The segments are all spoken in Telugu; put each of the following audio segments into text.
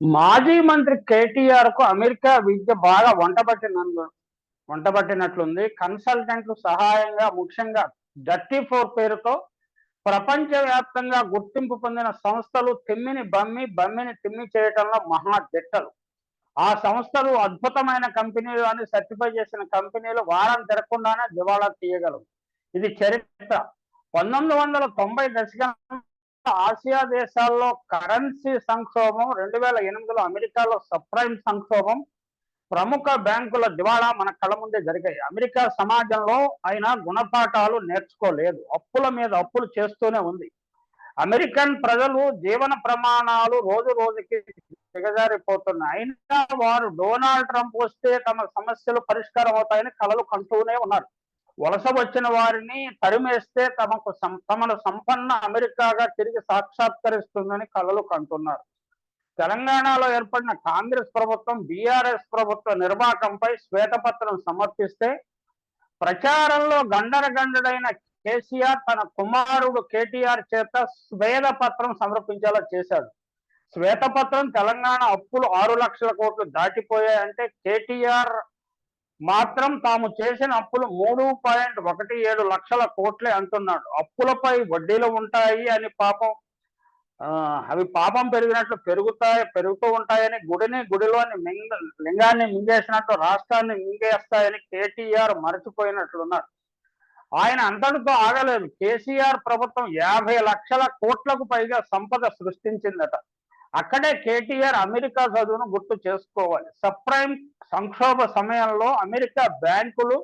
మాజీ మంత్రి కేటీఆర్ కు అమెరికా విద్య బాగా వంటబట్టినట్లుంది. కన్సల్టెంట్లు సహాయంగా ముఖ్యంగా 34 పేరుతో ప్రపంచవ్యాప్తంగా గుర్తింపు పొందిన సంస్థలు తిమ్మిని బమ్మి, బమ్మిని తిమ్మి చేయటంలో మహా దిట్టలు. ఆ సంస్థలు అద్భుతమైన కంపెనీలు అని సర్టిఫై చేసిన కంపెనీలు వారం తిరగకుండానే దివాళా తీయగలవు. ఇది చరిత్ర. 1990 దశకంలో ఆసియా దేశాల్లో కరెన్సీ సంక్షోభం, 2008లో అమెరికాలో సబ్ప్రైమ్ సంక్షోభం, ప్రముఖ బ్యాంకుల దివాళా మన కళ్ళ ముందే జరిగాయి. అమెరికా సమాజంలో అయినా గుణపాఠాలు నేర్చుకోలేదు. అప్పుల మీద అప్పులు చేస్తూనే ఉంది. అమెరికన్ ప్రజలు జీవన ప్రమాణాలు రోజు రోజుకి దిగజారిపోతున్నాయి. అయినా వారు డొనాల్డ్ ట్రంప్ వస్తే తమ సమస్యలు పరిష్కారం అవుతాయని కలలు కంటూనే ఉన్నారు. వలస వచ్చిన వారిని తరిమేస్తే తమను సంపన్న అమెరికాగా తిరిగి సాక్షాత్కరిస్తుందని కలలు కంటున్నారు. తెలంగాణలో ఏర్పడిన కాంగ్రెస్ ప్రభుత్వం బీఆర్ఎస్ ప్రభుత్వ నిర్వాకంపై శ్వేతపత్రం సమర్పిస్తే ప్రచారంలో గండరగండడైన కేసీఆర్ తన కుమారుడు కేటీఆర్ చేత శ్వేతపత్రం సమర్పించేలా చేశాడు. శ్వేతపత్రం తెలంగాణ అప్పులు 6 లక్షల కోట్లు దాటిపోయాయంటే కేటీఆర్ మాత్రం తాము చేసిన అప్పులు 3.17 లక్షల కోట్లే అంటున్నాడు. అప్పులపై వడ్డీలు ఉంటాయి అని పాపం అవి పాపం పెరిగినట్లు పెరుగుతూ ఉంటాయని, గుడిలోని లింగాన్ని మింగేసినట్టు రాష్ట్రాన్ని మింగేస్తాయని కేటీఆర్ మరచిపోయినట్లున్నారు. ఆయన అంతటితో ఆగలేదు. కేసీఆర్ ప్రభుత్వం 50 లక్షల కోట్లకు పైగా సంపద సృష్టించిందట. అక్కడే కేటీఆర్ అమెరికా చదువును గుర్తు చేసుకోవాలి. సబ్ప్రైమ్ సంక్షోభ సమయంలో అమెరికా బ్యాంకులు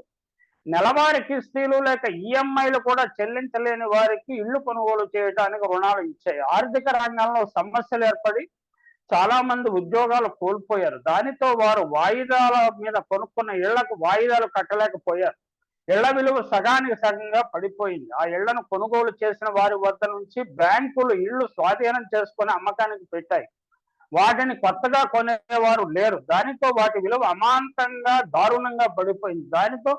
నెలవారీ కిస్తీలు లేక ఈఎంఐలు కూడా చెల్లించలేని వారికి ఇళ్లు కొనుగోలు చేయడానికి రుణాలు ఇచ్చాయి. ఆర్థిక రంగంలో సమస్యలు ఏర్పడి చాలా మంది ఉద్యోగాలు కోల్పోయారు. దానితో వారు వాయిదాల మీద కొనుక్కున్న ఇళ్లకు వాయిదాలు కట్టలేకపోయారు. ఇళ్ల విలువ సగానికి సగంగా పడిపోయింది. ఆ ఇళ్లను కొనుగోలు చేసిన వారి వద్ద నుంచి బ్యాంకులు ఇళ్లు స్వాధీనం చేసుకుని అమ్మకానికి పెట్టాయి. వాటిని కొత్తగా కొనేవారు లేరు. దానితో వాటి విలువ అమాంతంగా దారుణంగా పడిపోయింది. దానితో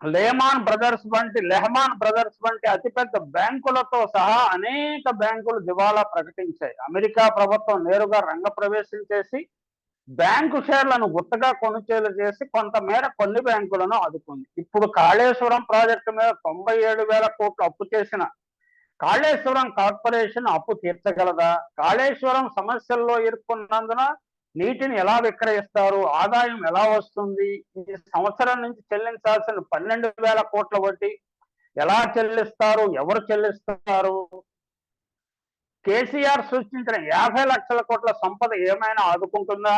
లెహమాన్ బ్రదర్స్ వంటి అతిపెద్ద బ్యాంకులతో సహా అనేక బ్యాంకులు దివాళా ప్రకటించాయి. అమెరికా ప్రభుత్వం నేరుగా రంగప్రవేశం చేసి బ్యాంకు షేర్లను గుత్తగా కొనుగోలు చేసి కొంతమేర కొన్ని బ్యాంకులను ఆదుకుంది. ఇప్పుడు కాళేశ్వరం ప్రాజెక్టు మీద 97,000 కోట్లు అప్పు చేసిన కాళేశ్వరం కార్పొరేషన్ అప్పు తీర్చగలదా? కాళేశ్వరం సమస్యల్లో ఇరుక్కున్నందున నీటిని ఎలా విక్రయిస్తారు? ఆదాయం ఎలా వస్తుంది? ఈ సంవత్సరం నుంచి చెల్లించాల్సిన 12,000 కోట్ల వడ్డీ ఎలా చెల్లిస్తారు? ఎవరు చెల్లిస్తారు? కేసీఆర్ సృష్టించిన 50 లక్షల కోట్ల సంపద ఏమైనా ఆదుకుంటుందా?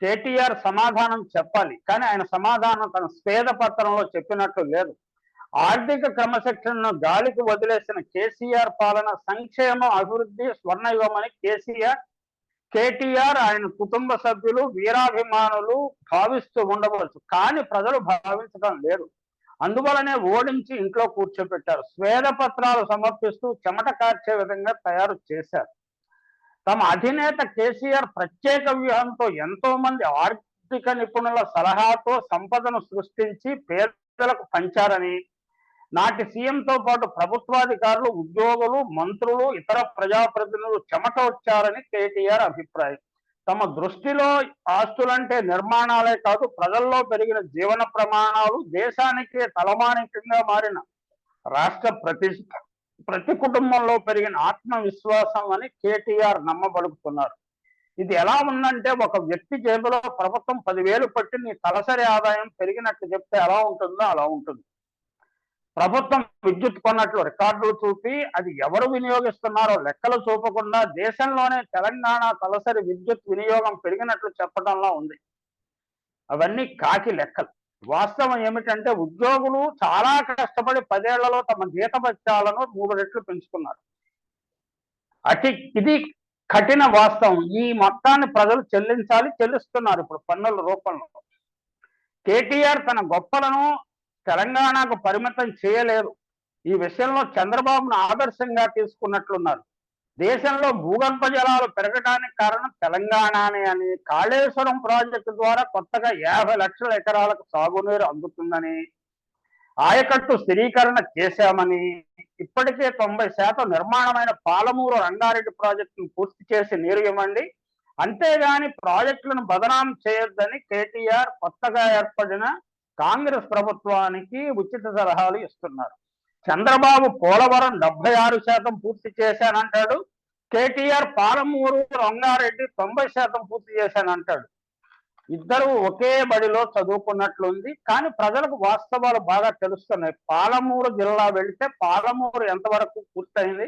కేటీఆర్ సమాధానం చెప్పాలి. కానీ ఆయన సమాధానం తన శ్వేతపత్రంలో చెప్పినట్లు లేదు. ఆర్థిక క్రమశిక్షణను గాలికి వదిలేసిన కేసీఆర్ పాలన సంక్షేమం, అభివృద్ధి స్వర్ణయుగమని కేటీఆర్ ఆయన కుటుంబ సభ్యులు, వీరాభిమానులు భావిస్తూ ఉండవచ్చు. కానీ ప్రజలు భావించడం లేదు. అందువలనే ఓడించి ఇంట్లో కూర్చోబెట్టారు. శ్వేతపత్రాలు సమర్పిస్తూ చెమట కార్చే విధంగా తయారు చేశారు. తమ అధినేత కేసీఆర్ ప్రత్యేక వ్యూహంతో ఎంతో మంది ఆర్థిక నిపుణుల సలహాతో సంపదను సృష్టించి పేదలకు పంచారని, నాటి సీఎంతో పాటు ప్రభుత్వాధికారులు, ఉద్యోగులు, మంత్రులు, ఇతర ప్రజాప్రతినిధులు చెమట వచ్చారని కేటీఆర్ అభిప్రాయం. తమ దృష్టిలో ఆస్తులంటే నిర్మాణాలే కాదు, ప్రజల్లో పెరిగిన జీవన ప్రమాణాలు, దేశానికి తలమానికంగా మారిన రాష్ట్ర ప్రతి కుటుంబంలో పెరిగిన ఆత్మవిశ్వాసం అని కేటీఆర్ నమ్మబడుతున్నారు. ఇది ఎలా ఉందంటే, ఒక వ్యక్తి జేబులో ప్రభుత్వం 10,000 పట్టి నీ తలసరి ఆదాయం పెరిగినట్టు చెప్తే ఎలా ఉంటుందో అలా ఉంటుంది. ప్రభుత్వం విద్యుత్ కొన్నట్లు రికార్డులు చూపి అది ఎవరు వినియోగిస్తున్నారో లెక్కలు చూపకుండా దేశంలోనే తెలంగాణ తలసరి విద్యుత్ వినియోగం పెరిగినట్లు చెప్పడంలో ఉంది. అవన్నీ కాకి లెక్కలు. వాస్తవం ఏమిటంటే ఉద్యోగులు చాలా కష్టపడి 10 ఏళ్లలో తమ జీతభత్యాలను 3 రెట్లు పెంచుకున్నారు. ఇది కఠిన వాస్తవం. ఈ మొత్తాన్ని ప్రజలు చెల్లిస్తున్నారు ఇప్పుడు పన్నుల రూపంలో. కేటీఆర్ తన గొప్పలను తెలంగాణకు పరిమితం చేయలేరు. ఈ విషయంలో చంద్రబాబును ఆదర్శంగా తీసుకున్నట్లున్నారు. దేశంలో భూగర్భ జలాలు పెరగడానికి కారణం తెలంగాణనే అని, కాళేశ్వరం ప్రాజెక్టు ద్వారా కొత్తగా 50 లక్షల ఎకరాలకు సాగునీరు అందుతుందని, ఆయకట్టు స్థిరీకరణ చేశామని, ఇప్పటికే 90% నిర్మాణమైన పాలమూరు రంగారెడ్డి ప్రాజెక్టును పూర్తి చేసి నీరు ఇవ్వండి, అంతేగాని ప్రాజెక్టులను బదనాం చేయొద్దని కేటీఆర్ కొత్తగా ఏర్పడిన కాంగ్రెస్ ప్రభుత్వానికి ఉచిత సలహాలు ఇస్తున్నారు. చంద్రబాబు పోలవరం 76% పూర్తి చేశానంటాడు, కేటీఆర్ పాలమూరు రంగారెడ్డి 90% పూర్తి చేశానంటాడు. ఇద్దరు ఒకే బడిలో చదువుకున్నట్లుంది, కానీ ప్రజలకు వాస్తవాలు బాగా తెలుస్తున్నాయి. పాలమూరు జిల్లా వెళితే పాలమూరు ఎంతవరకు పూర్తయింది,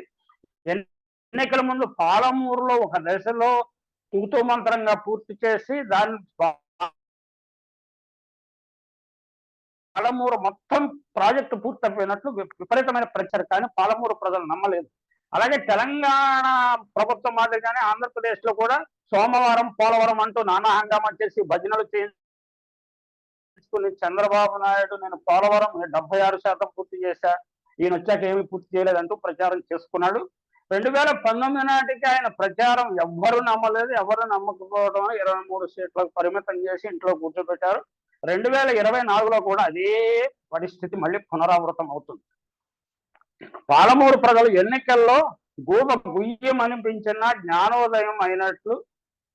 ఎన్నికల ముందు పాలమూరులో ఒక దశలో తూతూ మంత్రంగా పూర్తి చేసి దాన్ని పాలమూరు మొత్తం ప్రాజెక్టు పూర్తయిపోయినట్లు విపరీతమైన ప్రచారం, కానీ పాలమూరు ప్రజలు నమ్మలేదు. అలాగే తెలంగాణ ప్రభుత్వం మాదిరిగానే ఆంధ్రప్రదేశ్ లో కూడా సోమవారం పోలవరం అంటూ నానా హంగామా చేసి భజనలు చేసుకుని చంద్రబాబు నాయుడు నేను పోలవరం 76% పూర్తి చేశా, ఈయన వచ్చాక ఏమీ పూర్తి చేయలేదంటూ ప్రచారం చేసుకున్నాడు. 2019 నాటికి ఆయన ప్రచారం ఎవ్వరూ నమ్మలేదు, ఎవరు నమ్మకపోవడం 23 సీట్లకు పరిమితం చేసి ఇంట్లో కూర్చోబెట్టారు. 2024లో కూడా అదే పరిస్థితి మళ్ళీ పునరావృతం అవుతుంది. పాలమూరు ప్రజలు ఎన్నికల్లో గుయ్యమనిపించిన జ్ఞానోదయం అయినట్లు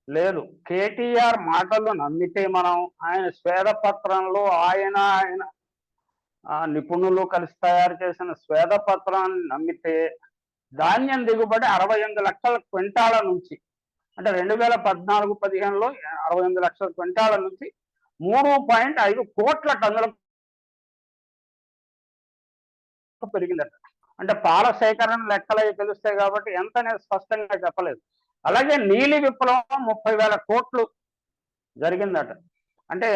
లేదు. కేటీఆర్ మాటలు నమ్మితే మనం, ఆయన శ్వేతపత్రంలో ఆయన నిపుణులు కలిసి తయారు చేసిన శ్వేతపత్రాన్ని నమ్మితే ధాన్యం దిగుబడి 68 లక్షల క్వింటాల నుంచి, అంటే 2014-15లో 68 లక్షల క్వింటాల నుంచి 3.5 కోట్ల టన్నులకు పెరిగిందట. అంటే పాల సేకరణ లెక్కలు తెలుస్తాయి కాబట్టి ఎంత అనేది స్పష్టంగా చెప్పలేదు. అలాగే నీలి విప్లవం 30,000 కోట్లు జరిగిందట. అంటే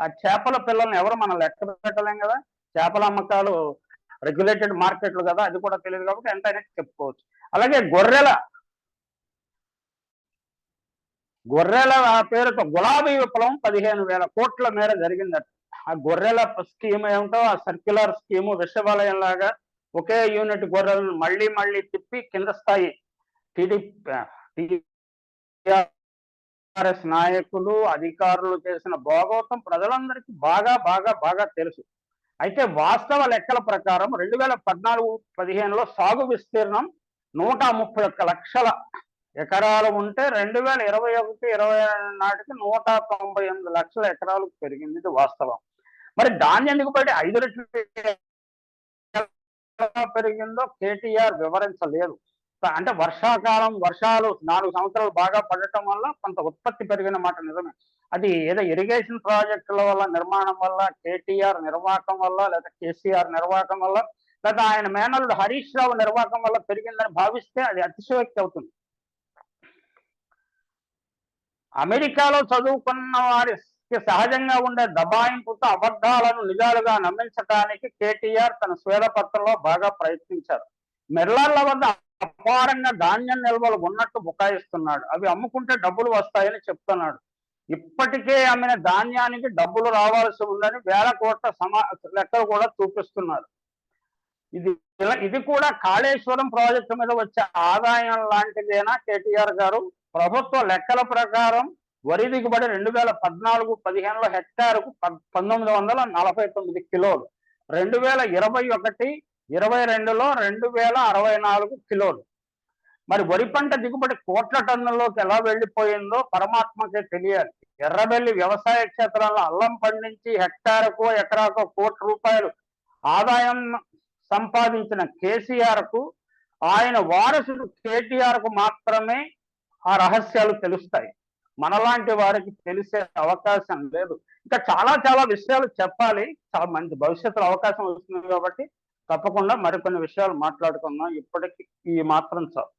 ఆ చేపల పిల్లల్ని ఎవరు మనం లెక్క పెట్టలేం కదా, చేపల అమ్మకాలు రెగ్యులేటెడ్ మార్కెట్లు కదా, అది కూడా తెలియదు కాబట్టి ఎంత అనేది చెప్పుకోవచ్చు. అలాగే గొర్రెల పేరుతో గులాబీ విప్లవం 15,000 కోట్ల మేర జరిగిందట. ఆ గొర్రెల స్కీమ్ ఏమిటో, ఆ సర్క్యులర్ స్కీము విషవలయం లాగా ఒకే యూనిట్ గొర్రెలను మళ్ళీ మళ్ళీ తిప్పి కింద స్థాయి టీఆర్ఎస్ నాయకులు అధికారులు చేసిన భోగవతం ప్రజలందరికీ బాగా బాగా బాగా తెలుసు. అయితే వాస్తవ లెక్కల ప్రకారం 2014-15లో సాగు విస్తీర్ణం 131 లక్షల ఎకరాలు ఉంటే 2021-22 నాటికి 198 లక్షల ఎకరాలకు పెరిగింది. ఇది వాస్తవం. మరి ధాన్యం దిగుబడి 5 రెట్లు పెరిగిందో కేటీఆర్ వివరించలేదు. అంటే వర్షాలు 4 సంవత్సరాలు బాగా పడటం వల్ల కొంత ఉత్పత్తి పెరిగిన మాట నిజమే. అది ఏదో ఇరిగేషన్ ప్రాజెక్టుల వల్ల, నిర్మాణం వల్ల, కేటీఆర్ నిర్వాహకం వల్ల, లేదా కేసీఆర్ నిర్వాహకం వల్ల, లేదా ఆయన మేనల్లుడు హరీష్ రావు నిర్వాహకం వల్ల పెరిగిందని భావిస్తే అది అతిశయోక్తి అవుతుంది. అమెరికాలో చదువుకున్న వారికి సహజంగా ఉండే దబాయింపుతో అబద్ధాలను నిజాలుగా నమ్మించడానికి కేటీఆర్ తన శ్వేతపత్రంలో బాగా ప్రయత్నించారు. మిర్లార్ల వద్ద అపారంగా ధాన్యం నిల్వలు ఉన్నట్టు బుకాయిస్తున్నాడు, అవి అమ్ముకుంటే డబ్బులు వస్తాయని చెప్తున్నాడు. ఇప్పటికే అమ్మిన ధాన్యానికి డబ్బులు రావాల్సి ఉందని 1000 కోట్ల లెక్కలు కూడా చూపిస్తున్నారు. ఇది కూడా కాళేశ్వరం ప్రాజెక్టు మీద వచ్చే ఆదాయం లాంటిదేనా కేటీఆర్ గారు? ప్రభుత్వ లెక్కల ప్రకారం వరి దిగుబడి 2014-15లో హెక్టారుకు 1949 కిలోలు, 2021-22లో 2064 కిలోలు. మరి వరి పంట దిగుబడి కోట్ల టన్నుల్లోకి ఎలా వెళ్ళిపోయిందో పరమాత్మకే తెలియాలి. ఎర్రబెల్లి వ్యవసాయ క్షేత్రంలో అల్లం పండించి హెక్టారుకో ఎకరాకో ₹1 ఆదాయం సంపాదించిన కేసీఆర్ కు, ఆయన వారసుడు కేటీఆర్ కు మాత్రమే ఆ రహస్యాలు తెలుస్తాయి. మనలాంటి వారికి తెలిసే అవకాశం లేదు. ఇంకా చాలా విషయాలు చెప్పాలి, చాలా మంచి భవిష్యత్తులో అవకాశం వస్తుంది కాబట్టి తప్పకుండా మరికొన్ని విషయాలు మాట్లాడుకుందాం. ఇప్పటికి ఈ మాత్రం చాలు.